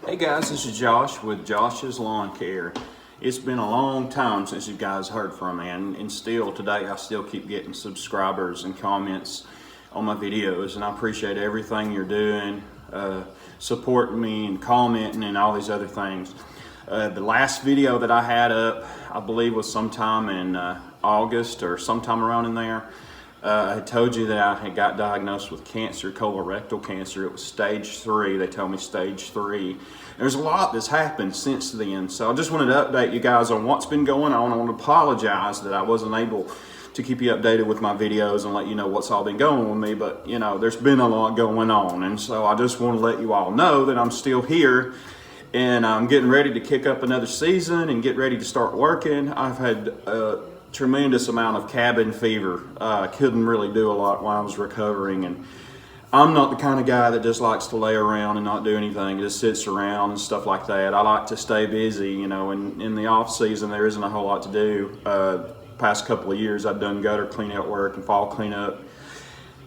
Hey guys, this is Josh with Josh's Lawn Care. It's been a long time since you guys heard from me, and still today I still keep getting subscribers and comments on my videos, and I appreciate everything you're doing, supporting me and commenting and all these other things. The last video that I had up, I believe was sometime in August or sometime around in there. I had told you that I had got diagnosed with cancer, colorectal cancer. It was stage 3. They told me stage 3. There's a lot that's happened since then. So I just wanted to update you guys on what's been going on. I want to apologize that I wasn't able to keep you updated with my videos and let you know what's all been going on with me. But, you know, there's been a lot going on. And so I just want to let you all know that I'm still here. And I'm getting ready to kick up another season and get ready to start working. I've had tremendous amount of cabin fever. I couldn't really do a lot while I was recovering, and I'm not the kind of guy that just likes to lay around and not do anything, just sits around and stuff like that. I like to stay busy, you know, and in the off season there isn't a whole lot to do. Past couple of years I've done gutter cleanout work and fall cleanup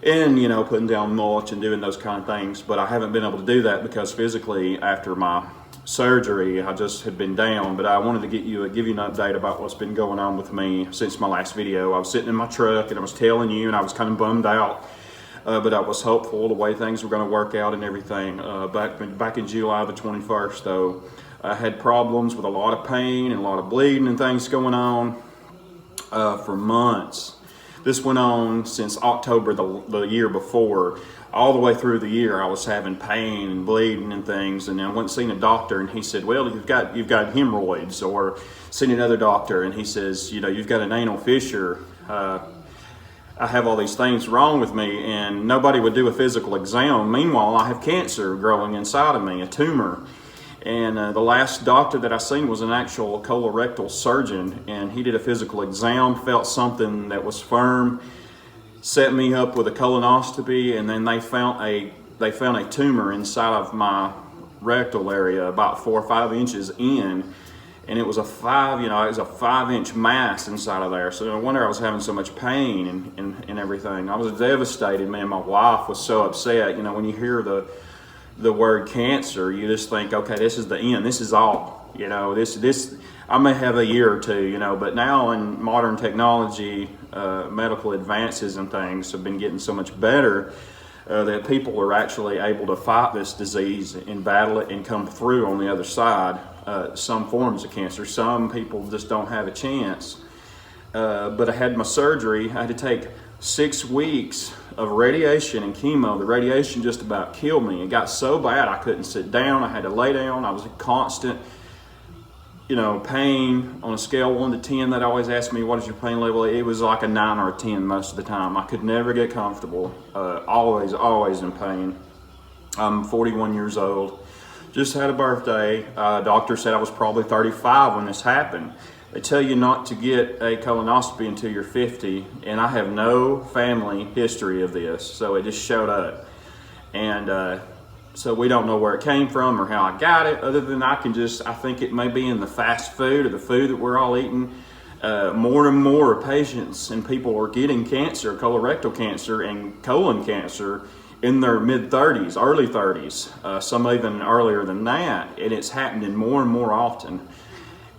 and, you know, putting down mulch and doing those kind of things, but I haven't been able to do that because physically after my surgery I just had been down. But I wanted to give you an update about what's been going on with me since my last video. I was sitting in my truck and I was telling you, and I was kind of bummed out, but I was hopeful the way things were going to work out and everything. Back in July the 21st though, I had problems with a lot of pain and a lot of bleeding and things going on for months. This went on since October the year before. All the way through the year I was having pain and bleeding and things, and I went and seen a doctor and he said, well, you've got hemorrhoids. Or seen another doctor and he says, you know, you've got an anal fissure. I have all these things wrong with me, and nobody would do a physical exam. Meanwhile, I have cancer growing inside of me, a tumor. And the last doctor that I seen was an actual colorectal surgeon, and he did a physical exam, felt something that was firm, set me up with a colonoscopy, and then they found a tumor inside of my rectal area about 4 or 5 inches in, and it was a 5-inch mass inside of there. So no wonder I was having so much pain and everything. I was devastated, man. My wife was so upset. You know, when you hear the word cancer, you just think, okay, this is the end. This is all. You know, this I may have a year or two, you know, but now in modern technology, medical advances and things have been getting so much better that people are actually able to fight this disease and battle it and come through on the other side. Some forms of cancer, some people just don't have a chance. But I had my surgery. I had to take 6 weeks of radiation and chemo. The radiation just about killed me. It got so bad I couldn't sit down. I had to lay down. I was in constant, you know, pain. On a scale 1 to 10, they'd always ask me, what is your pain level? It was like a 9 or a 10 most of the time. I could never get comfortable. Always in pain. I'm 41 years old. Just had a birthday. Doctor said I was probably 35 when this happened. They tell you not to get a colonoscopy until you're 50, and I have no family history of this, so it just showed up. And so we don't know where it came from or how I got it, other than I think it may be in the fast food or the food that we're all eating. More and more patients and people are getting cancer, colorectal cancer and colon cancer in their mid-30s, early 30s, some even earlier than that, and it's happening more and more often.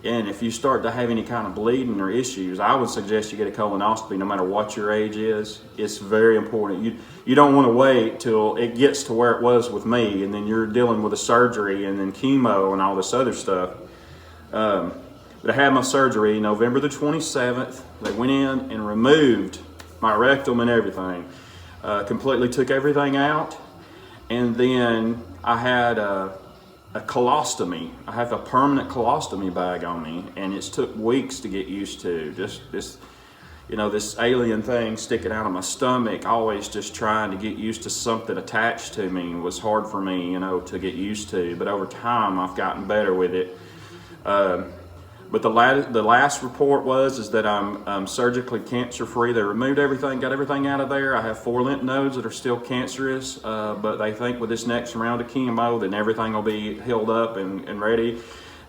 And if you start to have any kind of bleeding or issues, I would suggest you get a colonoscopy no matter what your age is. It's very important. You don't want to wait till it gets to where it was with me, and then you're dealing with a surgery and then chemo and all this other stuff. But I had my surgery November the 27th. They went in and removed my rectum and everything. Completely took everything out. And then I had a colostomy. I have a permanent colostomy bag on me, and it's took weeks to get used to. Just this, you know, this alien thing sticking out of my stomach, always just trying to get used to something attached to me was hard for me, you know, to get used to. But over time, I've gotten better with it. But the last report is that I'm surgically cancer-free. They removed everything, got everything out of there. I have 4 lymph nodes that are still cancerous, but they think with this next round of chemo, then everything will be healed up and ready,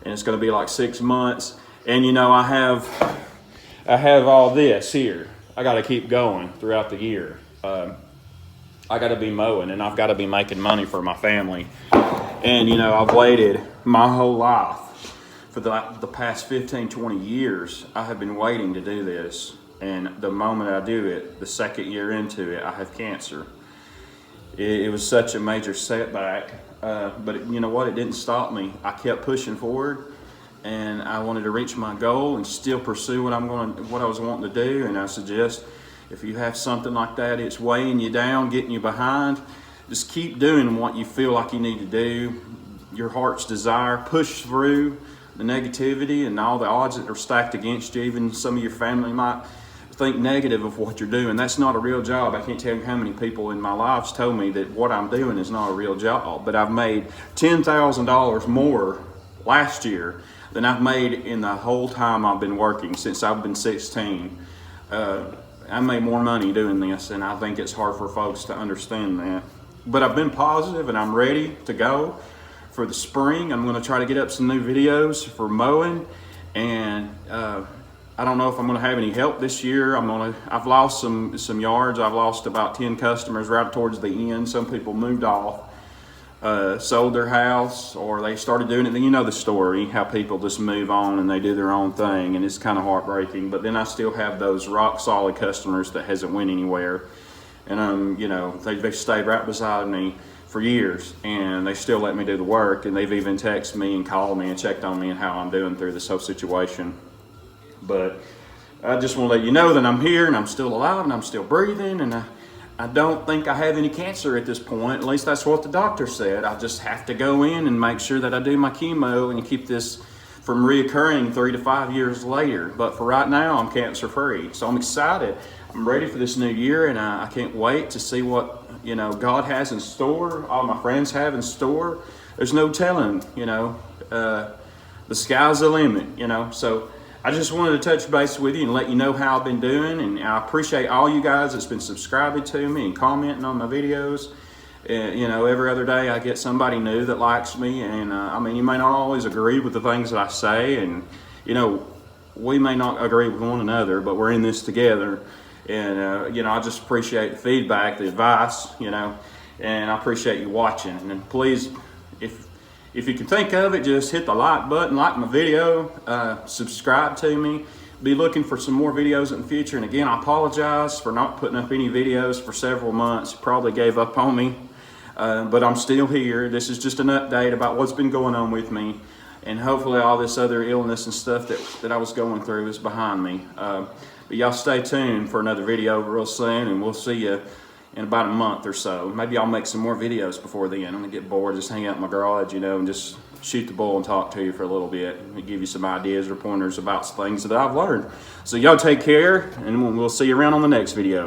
and it's going to be like 6 months. And you know, I have all this here. I got to keep going throughout the year. I got to be mowing, and I've got to be making money for my family. And you know, I've waited my whole life for the past 15, 20 years. I have been waiting to do this. And the moment I do it, the second year into it, I have cancer. It was such a major setback, but you know what? It didn't stop me. I kept pushing forward, and I wanted to reach my goal and still pursue what I was wanting to do. And I suggest, if you have something like that, it's weighing you down, getting you behind, just keep doing what you feel like you need to do. Your heart's desire, push through the negativity and all the odds that are stacked against you. Even some of your family might think negative of what you're doing. That's not a real job. I can't tell you how many people in my life's told me that what I'm doing is not a real job, but I've made $10,000 more last year than I've made in the whole time I've been working since I've been 16. I made more money doing this, and I think it's hard for folks to understand that. But I've been positive, and I'm ready to go for the spring. I'm going to try to get up some new videos for mowing, and I don't know if I'm going to have any help this year. I've lost some yards. I've lost about 10 customers right towards the end. Some people moved off, sold their house, or they started doing it. You know the story, how people just move on and they do their own thing, and it's kind of heartbreaking. But then I still have those rock solid customers that hasn't went anywhere, and you know, they've stayed right beside me for years, and they still let me do the work, and they've even texted me and called me and checked on me and how I'm doing through this whole situation. But I just want to let you know that I'm here and I'm still alive and I'm still breathing, and I don't think I have any cancer at this point. At least that's what the doctor said. I just have to go in and make sure that I do my chemo and keep this from reoccurring 3 to 5 years later. But for right now, I'm cancer free. So I'm excited. I'm ready for this new year, and I can't wait to see what, you know, God has in store, all my friends have in store. There's no telling, you know, the sky's the limit, you know. So I just wanted to touch base with you and let you know how I've been doing, and I appreciate all you guys that's been subscribing to me and commenting on my videos. You know, every other day I get somebody new that likes me, and I mean, you may not always agree with the things that I say, and you know, we may not agree with one another, but we're in this together. And you know, I just appreciate the feedback, the advice, you know, and I appreciate you watching. And please, if you can think of it, just hit the like button, like my video, subscribe to me. Be looking for some more videos in the future. And again, I apologize for not putting up any videos for several months. You probably gave up on me, but I'm still here. This is just an update about what's been going on with me. And hopefully all this other illness and stuff that I was going through is behind me. But y'all stay tuned for another video real soon, and we'll see you in about a month or so. Maybe I'll make some more videos before then. I'm gonna get bored, just hang out in my garage, you know, and just shoot the bull and talk to you for a little bit and give you some ideas or pointers about things that I've learned. So y'all take care, and we'll see you around on the next video.